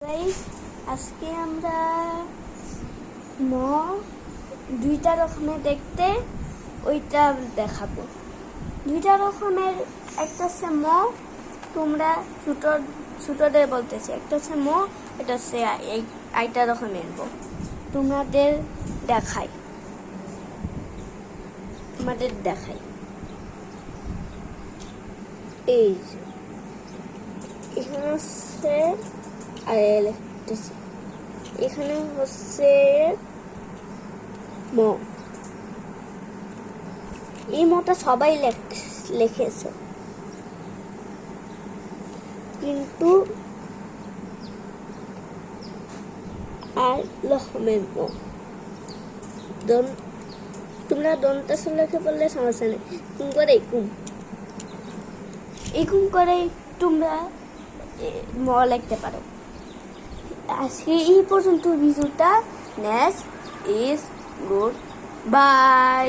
Guys, আজকে আমরা দুইটা রকমের দেখতে ওইটা দেখাবো। দুইটা রকমের, একটা হচ্ছে তোমরা ছোটদের বলতেছি, একটা হচ্ছে এটা হচ্ছে এইটা রকমের তোমাদের দেখাই এই এখানে হচ্ছে এখানে হচ্ছে এই মটা সবাই লিখেছে, কিন্তু আর রকমের তোমরা দন্তাস লিখে পড়লে সমস্যা নেই, করে এরকম করে তোমরা লিখতে পারো। আজকে এই পর্যন্ত ভিডিওটা। Next is good bye.